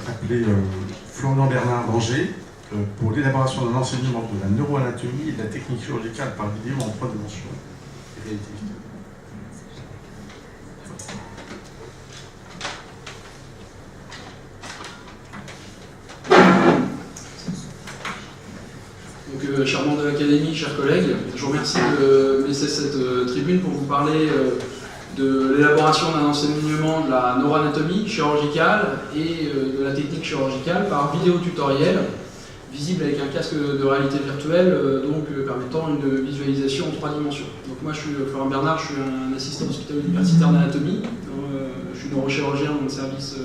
Appelé Florian Bernard d'Angers pour l'élaboration d'un enseignement de la neuroanatomie et de la technique chirurgicale par vidéo en 3 dimensions. Donc, chers membres de l'Académie, chers collègues, je vous remercie de me laisser cette tribune pour vous parler de l'élaboration d'un enseignement de la neuroanatomie chirurgicale et de la technique chirurgicale par vidéo tutoriel, visible avec un casque de réalité virtuelle, donc permettant une visualisation en 3 dimensions. Donc moi je suis Florian Bernard, je suis un assistant hospitalo-universitaire d'anatomie, je suis neurochirurgien dans le service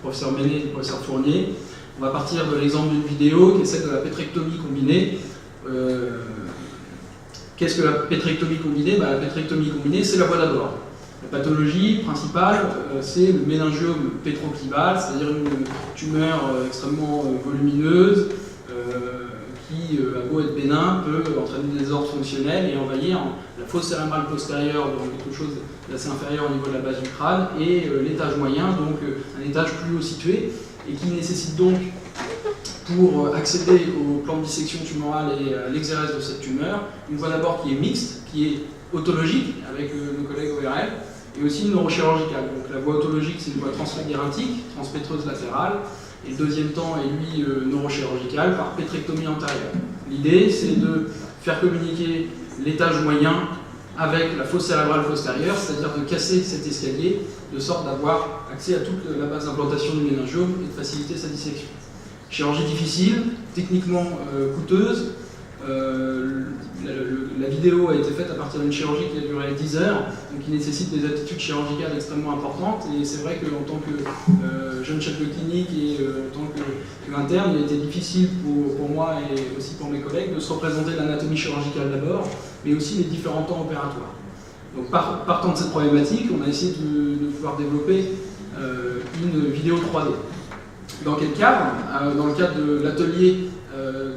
professeur Ménet et professeur Fournier. On va partir de l'exemple d'une vidéo qui est celle de la pétrectomie combinée. Qu'est-ce que la pétrectomie combinée? La pétrectomie combinée, c'est la voie d'abord. La pathologie principale, c'est le méningiome pétroclibal, c'est-à-dire une tumeur extrêmement volumineuse qui, à beau être bénin, peut entraîner des désordres fonctionnels et envahir la fosse cérébrale postérieure, donc quelque chose d'assez inférieur au niveau de la base du crâne, et l'étage moyen, donc un étage plus haut situé, et qui nécessite donc, pour accéder au plan de dissection tumorale et à l'exérèse de cette tumeur, une voie d'abord qui est mixte, qui est autologique avec nos collègues ORL, et aussi une neurochirurgicale. Donc la voie autologique, c'est une voie translabyrinthique, transpétreuse latérale, et le deuxième temps est lui neurochirurgicale par pétrectomie antérieure. L'idée, c'est de faire communiquer l'étage moyen avec la fosse cérébrale postérieure, c'est-à-dire de casser cet escalier, de sorte d'avoir accès à toute la base d'implantation du méningiome et de faciliter sa dissection. Chirurgie difficile, techniquement coûteuse. La vidéo a été faite à partir d'une chirurgie qui a duré 10 heures, donc qui nécessite des aptitudes chirurgicales extrêmement importantes. Et c'est vrai qu'en tant que jeune chef de clinique et en tant qu'interne, il a été difficile pour moi et aussi pour mes collègues de se représenter l'anatomie chirurgicale d'abord, mais aussi les différents temps opératoires. Donc partant de cette problématique, on a essayé de pouvoir développer une vidéo 3D. Dans quel cadre? Dans le cadre de l'atelier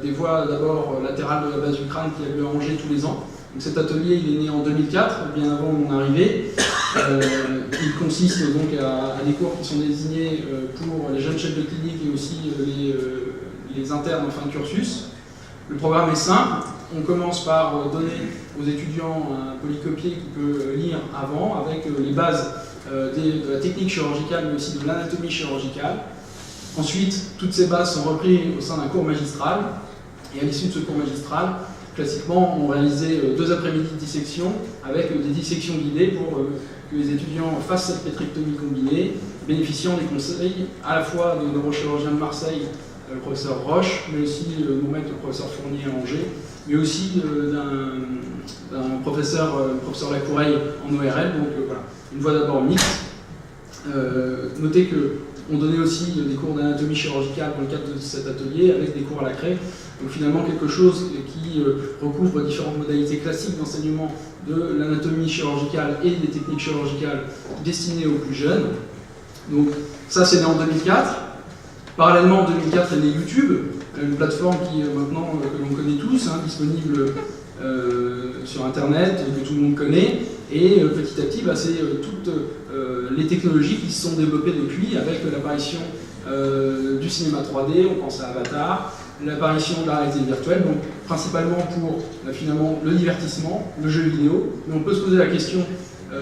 des voies d'abord latérales de la base du crâne qui a lieu à Angers tous les ans. Donc cet atelier il est né en 2004, bien avant mon arrivée. Il consiste donc à des cours qui sont désignés pour les jeunes chefs de clinique et aussi les internes en fin de cursus. Le programme est simple. On commence par donner aux étudiants un polycopier qui peut lire avant avec les bases de la technique chirurgicale mais aussi de l'anatomie chirurgicale. Ensuite, toutes ces bases sont reprises au sein d'un cours magistral, et à l'issue de ce cours magistral, classiquement, on réalisait 2 après-midi de dissection avec des dissections guidées pour que les étudiants fassent cette pétrectomie combinée, bénéficiant des conseils à la fois des neurochirurgiens de Marseille, le professeur Roche, mais aussi mon maître, le professeur Fournier à Angers, mais aussi d'un professeur, le professeur Lacoureille en ORL, donc voilà, une voie d'abord mixte. Notez que on donnait aussi des cours d'anatomie chirurgicale dans le cadre de cet atelier, avec des cours à la craie. Donc finalement quelque chose qui recouvre différentes modalités classiques d'enseignement de l'anatomie chirurgicale et des techniques chirurgicales destinées aux plus jeunes. Donc ça c'est né en 2004. Parallèlement en 2004 est né YouTube, une plateforme qui maintenant que l'on connaît tous, disponible sur internet, que tout le monde connaît. Et petit à petit, c'est toutes les technologies qui se sont développées depuis, avec l'apparition du cinéma 3D, on pense à Avatar, l'apparition de la réalité virtuelle, donc principalement pour finalement le divertissement, le jeu vidéo. Mais on peut se poser la question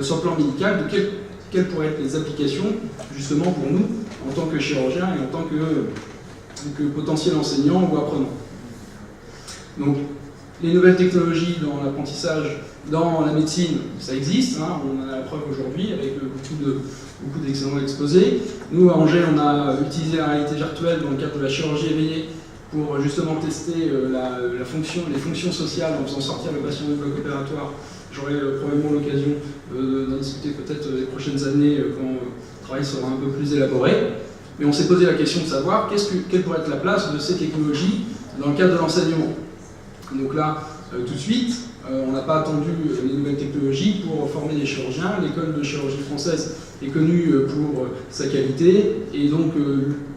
sur le plan médical de quelles pourraient être les applications justement pour nous en tant que chirurgiens et en tant que potentiel enseignant ou apprenant. Donc, les nouvelles technologies dans l'apprentissage, dans la médecine, ça existe, on en a la preuve aujourd'hui avec beaucoup d'excellents exposés. Nous, à Angers, on a utilisé la réalité virtuelle dans le cadre de la chirurgie éveillée pour justement tester les fonctions sociales en faisant sortir le patient du bloc opératoire. J'aurai probablement l'occasion d'en discuter peut-être les prochaines années quand le travail sera un peu plus élaboré. Mais on s'est posé la question de savoir quelle pourrait être la place de ces technologies dans le cadre de l'enseignement. Donc là, tout de suite, on n'a pas attendu les nouvelles technologies pour former des chirurgiens. L'école de chirurgie française est connue pour sa qualité, et donc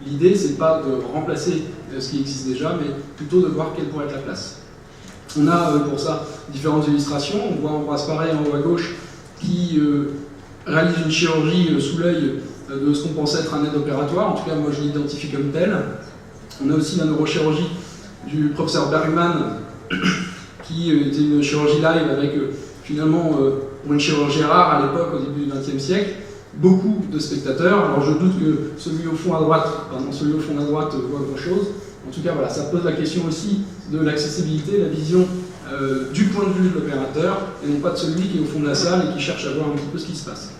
l'idée, c'est pas de remplacer ce qui existe déjà, mais plutôt de voir quelle pourrait être la place. On a pour ça différentes illustrations. On voit Ambroise Paré en haut à gauche qui réalise une chirurgie sous l'œil de ce qu'on pensait être un aide opératoire. En tout cas, moi je l'identifie comme tel. On a aussi la neurochirurgie du professeur Bergman, qui était une chirurgie live avec finalement, pour une chirurgie rare à l'époque, au début du XXe siècle, beaucoup de spectateurs. Alors je doute que celui au fond à droite voit grand chose. En tout cas, voilà, ça pose la question aussi de l'accessibilité, la vision du point de vue de l'opérateur, et non pas de celui qui est au fond de la salle et qui cherche à voir un petit peu ce qui se passe.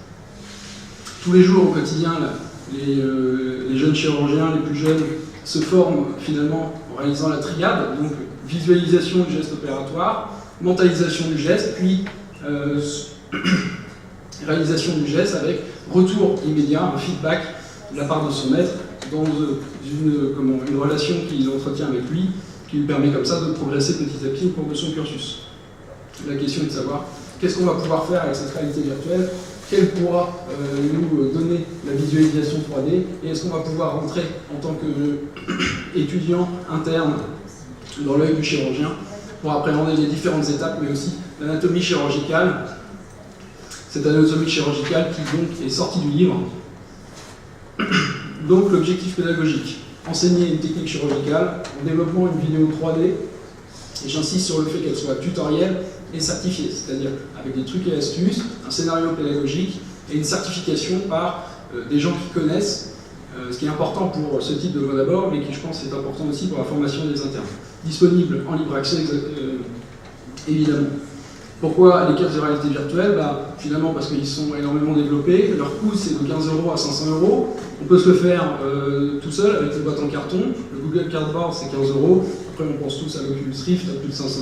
Tous les jours, au quotidien, là, les jeunes chirurgiens, les plus jeunes, se forment finalement en réalisant la triade, donc visualisation du geste opératoire, mentalisation du geste, puis réalisation du geste avec retour immédiat, un feedback de la part de son maître dans une relation qu'il entretient avec lui, qui lui permet comme ça de progresser petit à petit au cours de son cursus. La question est de savoir qu'est-ce qu'on va pouvoir faire avec cette réalité virtuelle, quelle pourra nous donner la visualisation 3D, et est-ce qu'on va pouvoir rentrer en tant qu'étudiant interne dans l'œil du chirurgien pour appréhender les différentes étapes, mais aussi l'anatomie chirurgicale. Cette anatomie chirurgicale qui donc est sortie du livre. Donc l'objectif pédagogique, enseigner une technique chirurgicale en développant une vidéo 3D, et j'insiste sur le fait qu'elle soit tutorielle et certifiée, c'est-à-dire avec des trucs et astuces, un scénario pédagogique et une certification par des gens qui connaissent, ce qui est important pour ce type de voie d'abord, mais qui je pense est important aussi pour la formation des internes. Disponible en libre accès évidemment. Pourquoi les casques de réalité virtuelle? Finalement parce qu'ils sont énormément développés, leur coût c'est de 15 € à 500 €. On peut se le faire tout seul avec une boîte en carton, le Google Cardboard c'est 15 €, après on pense tous à l'Oculus Rift à plus de 500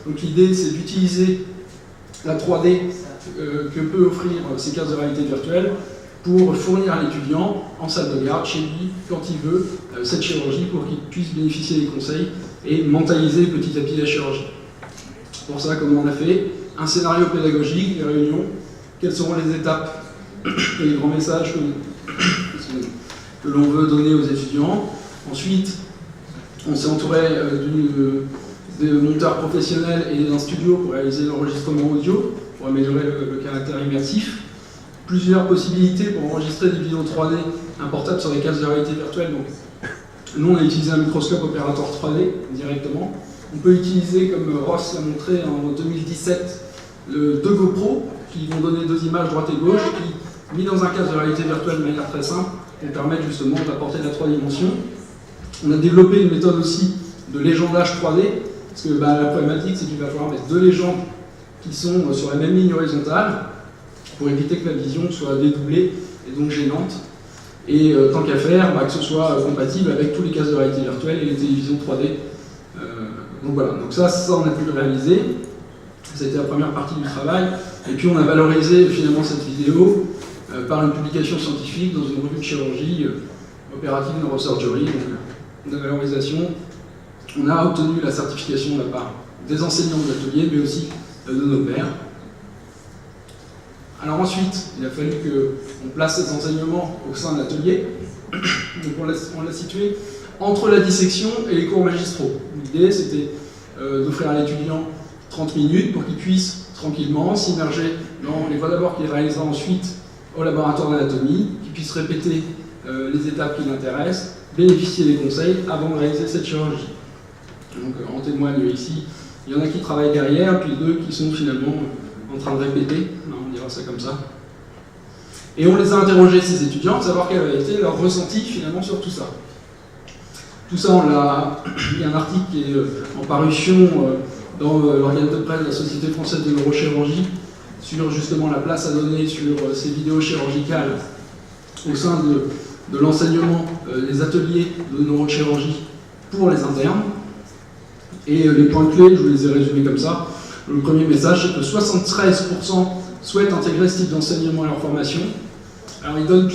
€. Donc l'idée c'est d'utiliser la 3D que peut offrir ces casques de réalité virtuelle pour fournir à l'étudiant en salle de garde, chez lui, quand il veut, cette chirurgie pour qu'il puisse bénéficier des conseils et mentaliser petit à petit la chirurgie. Pour ça, comme on a fait, un scénario pédagogique, des réunions, quelles seront les étapes et les grands messages que l'on veut donner aux étudiants. Ensuite, on s'est entouré de monteurs professionnels et d'un studio pour réaliser l'enregistrement audio, pour améliorer le caractère immersif. Plusieurs possibilités pour enregistrer des vidéos 3D importables sur les casques de réalité virtuelle. Donc, nous, on a utilisé un microscope opérateur 3D directement. On peut utiliser, comme Ross l'a montré en 2017, deux GoPro qui vont donner deux images droite et gauche, qui, mis dans un casque de réalité virtuelle de manière très simple, vont permettre justement d'apporter la 3 dimensions. On a développé une méthode aussi de légendage 3D, parce que la problématique, c'est qu'il va falloir mettre deux légendes qui sont sur la même ligne horizontale, pour éviter que la vision soit dédoublée et donc gênante. Et tant qu'à faire, que ce soit compatible avec tous les casques de réalité virtuelle et les télévisions 3D. Donc voilà, donc ça on a pu le réaliser. C'était la première partie du travail. Et puis on a valorisé finalement cette vidéo par une publication scientifique dans une revue de chirurgie opérative neurosurgery. Donc la valorisation, on a obtenu la certification de la part des enseignants de l'atelier, mais aussi de nos pairs. Alors ensuite, il a fallu qu'on place ces enseignements au sein de l'atelier. Donc on l'a situé entre la dissection et les cours magistraux. L'idée, c'était d'offrir à l'étudiant 30 minutes pour qu'il puisse tranquillement s'immerger dans les voies d'abord qu'il réalisera ensuite au laboratoire d'anatomie, qu'il puisse répéter les étapes qui l'intéressent, bénéficier des conseils avant de réaliser cette chirurgie. Donc en témoigne ici, il y en a qui travaillent derrière, puis deux qui sont finalement en train de répéter, on dira ça comme ça. Et on les a interrogés, ces étudiants, pour savoir quel avait été leur ressenti finalement sur tout ça. Tout ça, il y a un article qui est en parution dans l'organe de presse de la Société française de neurochirurgie sur justement la place à donner sur ces vidéos chirurgicales au sein de l'enseignement des ateliers de neurochirurgie pour les internes. Et les points clés, je vous les ai résumés comme ça. Le premier message, c'est que 73% souhaitent intégrer ce type d'enseignement à leur formation. Alors ils donnent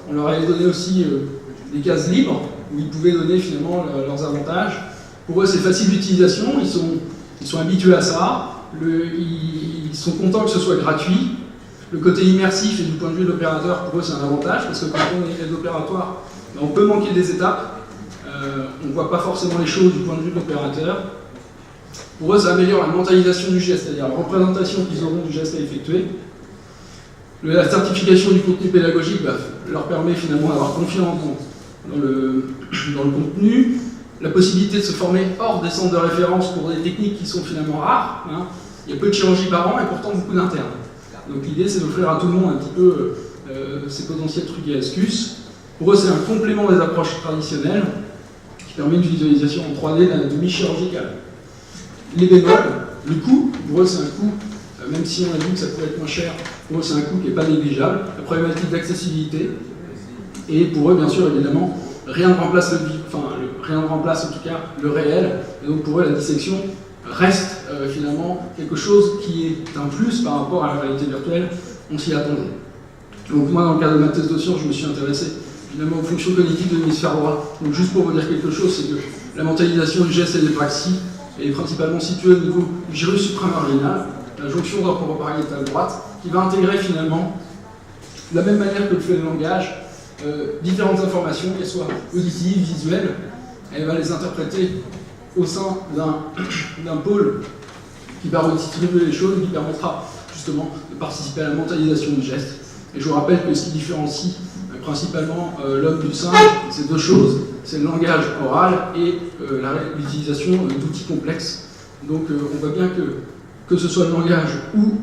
on leur a donné aussi des cases libres, où ils pouvaient donner finalement leurs avantages. Pour eux, c'est facile d'utilisation, ils sont habitués à ça, ils sont contents que ce soit gratuit. Le côté immersif et du point de vue de l'opérateur, pour eux, c'est un avantage, parce que quand on est aide opératoire, on peut manquer des étapes, on ne voit pas forcément les choses du point de vue de l'opérateur. Pour eux, ça améliore la mentalisation du geste, c'est-à-dire la représentation qu'ils auront du geste à effectuer. La certification du contenu pédagogique, leur permet finalement d'avoir confiance dans le contenu, la possibilité de se former hors des centres de référence pour des techniques qui sont finalement rares. Hein. Il y a peu de chirurgie par an et pourtant beaucoup d'internes. Donc l'idée c'est d'offrir à tout le monde un petit peu ces potentiels trucs et astuces. Pour eux c'est un complément des approches traditionnelles qui permet une visualisation en 3D de l'anatomie chirurgicale. Les bémols, le coût, pour eux c'est un coût, même si on a dit que ça pourrait être moins cher, pour eux c'est un coût qui n'est pas négligeable. La problématique d'accessibilité, et pour eux bien sûr évidemment, rien ne remplace rien ne remplace en tout cas le réel, et donc pour eux la dissection reste finalement quelque chose qui est un plus par rapport à la réalité virtuelle, on s'y attendait. Donc moi dans le cadre de ma thèse de science, je me suis intéressé finalement aux fonctions cognitives de l'hémisphère droit. Donc juste pour vous dire quelque chose, c'est que la mentalisation du geste et des praxis est principalement située au niveau du gyrus supramarginal, la jonction temporo-pariétale droite, qui va intégrer finalement, de la même manière que le fait le langage, différentes informations, qu'elles soient auditives, visuelles, elle va les interpréter au sein d'un pôle qui va redistribuer les choses et qui permettra justement de participer à la mentalisation du geste. Et je vous rappelle que ce qui différencie principalement l'homme du singe, c'est deux choses, c'est le langage oral et l'utilisation d'outils complexes. Donc on voit bien que ce soit le langage ou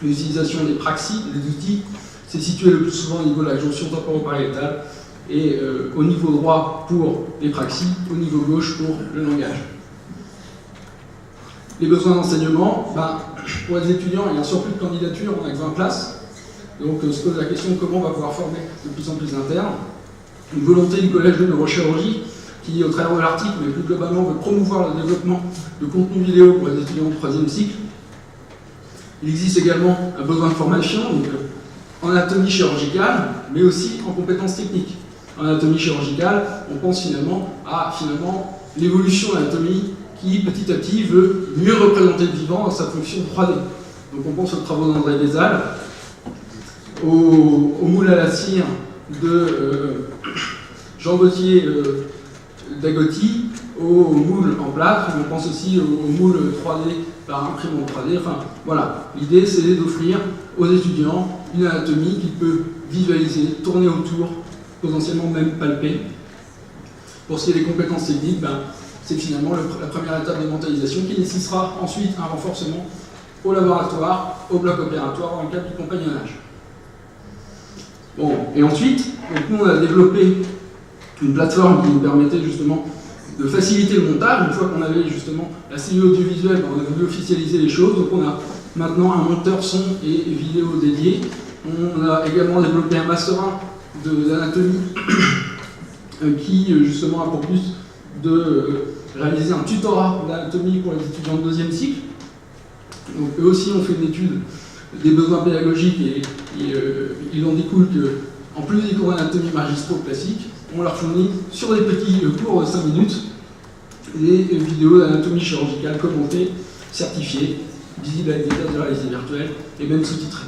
l'utilisation des praxis, des outils, c'est situé le plus souvent au niveau de la jonction temporopariétale et au niveau droit pour les praxis, au niveau gauche pour le langage. Les besoins d'enseignement, pour les étudiants, il y a un surplus de candidatures, on n'a que 20 places. Donc se pose la question comment on va pouvoir former de plus en plus d'internes. Une volonté du collège de neurochirurgie qui, au travers de l'article, mais plus globalement, veut promouvoir le développement de contenu vidéo pour les étudiants du 3e cycle. Il existe également un besoin de formation donc, en anatomie chirurgicale, mais aussi en compétences techniques. En anatomie chirurgicale, on pense finalement à l'évolution de l'anatomie qui, petit à petit, veut mieux représenter le vivant dans sa fonction 3D. Donc on pense aux travaux d'André Vézal, au moule à la cire de Jean Gauthier d'Agotti, au moule en plâtre, on pense aussi au moule 3D par imprimante 3D. Enfin, voilà, l'idée c'est d'offrir aux étudiants une anatomie qu'ils peuvent visualiser, tourner autour, potentiellement même palper. Pour ce qui est des compétences techniques, c'est finalement la première étape de mentalisation qui nécessitera ensuite un renforcement au laboratoire, au bloc opératoire dans le cadre du compagnonnage. Bon, et ensuite, donc nous on a développé une plateforme qui nous permettait justement de faciliter le montage. Une fois qu'on avait justement la cellule audiovisuelle, on a voulu officialiser les choses. Donc on a maintenant un monteur son et vidéo dédié. On a également développé un master 1 d'anatomie qui justement a pour but de réaliser un tutorat d'anatomie pour les étudiants de 2e cycle. Donc eux aussi ont fait une étude des besoins pédagogiques et il en découle qu'en plus des cours d'anatomie magistraux classiques, on leur fournit sur des petits cours de 5 minutes des vidéos d'anatomie chirurgicale commentées, certifiées, visibles avec des tests de réalité virtuelle et même sous-titrées.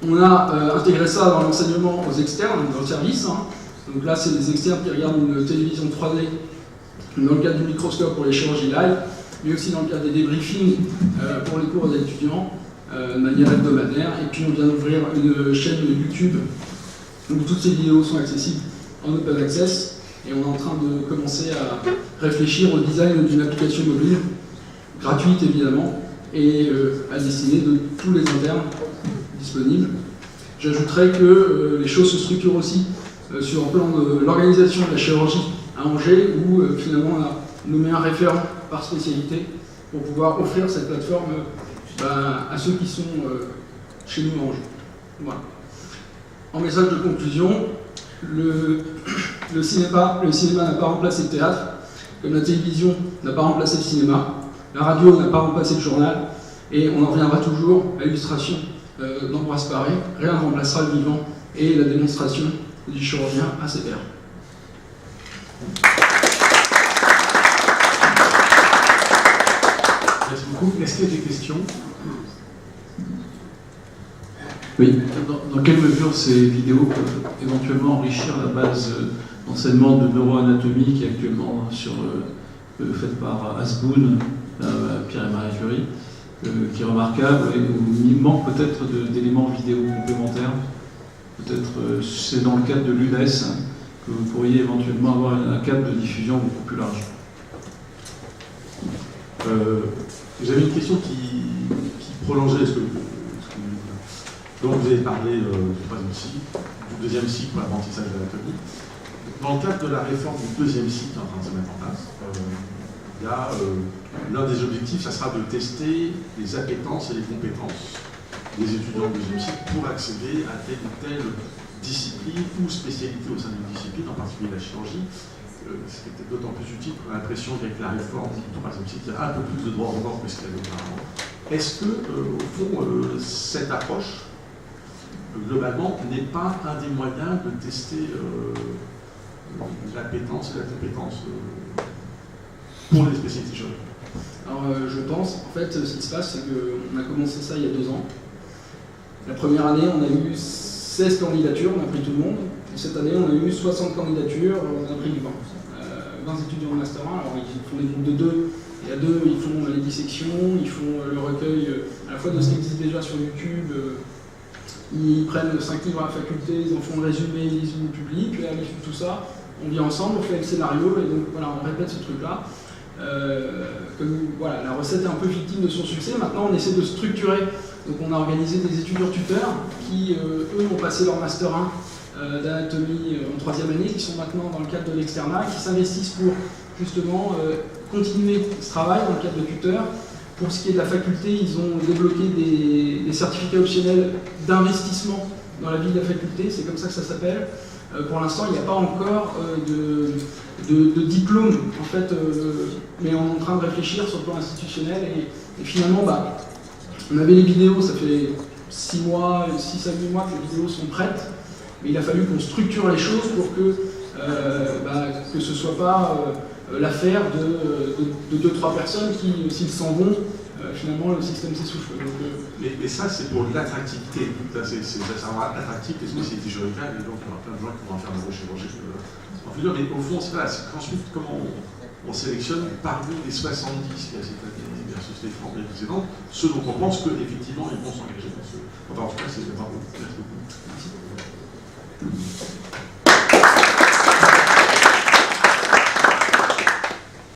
On a intégré ça dans l'enseignement aux externes, dans le service. Donc là, c'est des externes qui regardent une télévision 3D dans le cadre du microscope pour les chirurgies live, mais aussi dans le cadre des débriefings pour les cours des étudiants de manière hebdomadaire. Et puis on vient d'ouvrir une chaîne YouTube où toutes ces vidéos sont accessibles en open access et on est en train de commencer à réfléchir au design d'une application mobile, gratuite évidemment, et à destinée de tous les internes disponibles. J'ajouterais que les choses se structurent aussi sur le plan de l'organisation de la chirurgie à Angers, où finalement on a nommé un référent par spécialité pour pouvoir offrir cette plateforme à ceux qui sont chez nous à Angers. Voilà. En message de conclusion, le cinéma n'a pas remplacé le théâtre, comme la télévision n'a pas remplacé le cinéma, la radio n'a pas remplacé le journal, et on en reviendra toujours à l'illustration d'Ambroise Paré, rien ne remplacera le vivant et la démonstration du chirurgien à ses pairs. Merci beaucoup. Est-ce qu'il y a des questions? Oui. Dans quelle mesure ces vidéos peuvent éventuellement enrichir la base d'enseignement de neuroanatomie qui est actuellement faite par Asboun, Pierre et Marie Curie, qui est remarquable et où il manque peut-être d'éléments vidéo complémentaires? peut-être c'est dans le cadre de l'UNES que vous pourriez éventuellement avoir un cadre de diffusion beaucoup plus large. J'avais une question qui prolongeait ce que donc vous avez parlé du troisième cycle, du deuxième cycle pour l'apprentissage de l'anatomie. Dans le cadre de la réforme du deuxième cycle en train de se mettre en place, il y a l'un des objectifs, ça sera de tester les appétences et les compétences des étudiants du deuxième cycle pour accéder à telle ou telle discipline ou spécialité au sein d'une discipline, en particulier la chirurgie. C'est peut-être d'autant plus utile qu'on a l'impression qu'avec la réforme du troisième cycle, il y a un peu plus de droits encore que ce qu'il y avait auparavant. Est-ce que, au fond, cette approche, globalement, n'est pas un des moyens de tester l'appétence et la compétence pour les spécialités chirurgicales? Alors je pense, en fait, ce qui se passe, c'est qu'on a commencé ça il y a 2 ans. La première année, on a eu 16 candidatures, on a pris tout le monde. Et cette année, on a eu 60 candidatures, on a pris 20. 20 étudiants en Master 1, alors ils font des groupes de 2. Et à 2, ils font les dissections, ils font le recueil à la fois de ce qui existe déjà sur YouTube. Ils prennent 5 livres à la faculté, ils en font le résumé, ils lisent le public, et à l'issue de tout ça, on vient ensemble, on fait le scénario, et donc voilà, on répète ce truc-là. Voilà, la recette est un peu victime de son succès. Maintenant, on essaie de structurer. Donc, on a organisé des étudiants tuteurs qui, eux, ont passé leur Master 1 d'anatomie en 3e année, qui sont maintenant dans le cadre de l'externat, qui s'investissent pour justement continuer ce travail dans le cadre de tuteurs. Pour ce qui est de la faculté, ils ont débloqué des certificats optionnels d'investissement dans la vie de la faculté, c'est comme ça que ça s'appelle. Pour l'instant, il n'y a pas encore de diplôme, en fait, mais on est en train de réfléchir sur le plan institutionnel. Et finalement, on avait les vidéos, ça fait 6 à 8 mois que les vidéos sont prêtes, mais il a fallu qu'on structure les choses pour que ce ne soit pas l'affaire de 2-3 personnes qui, s'ils s'en vont, finalement le système s'essouffle. Mais ça, c'est pour l'attractivité. Ça rend attractif les spécialités chirurgicales, et donc il y aura plein de gens qui vont en faire de chirurgie. Mais au fond, c'est qu'ensuite, comment on sélectionne parmi les 70 qui a cette année versus les 30 années précédentes, ceux dont on pense qu'effectivement ils vont s'engager dans ce. Enfin, en tout cas, c'est pas beaucoup. Merci beaucoup.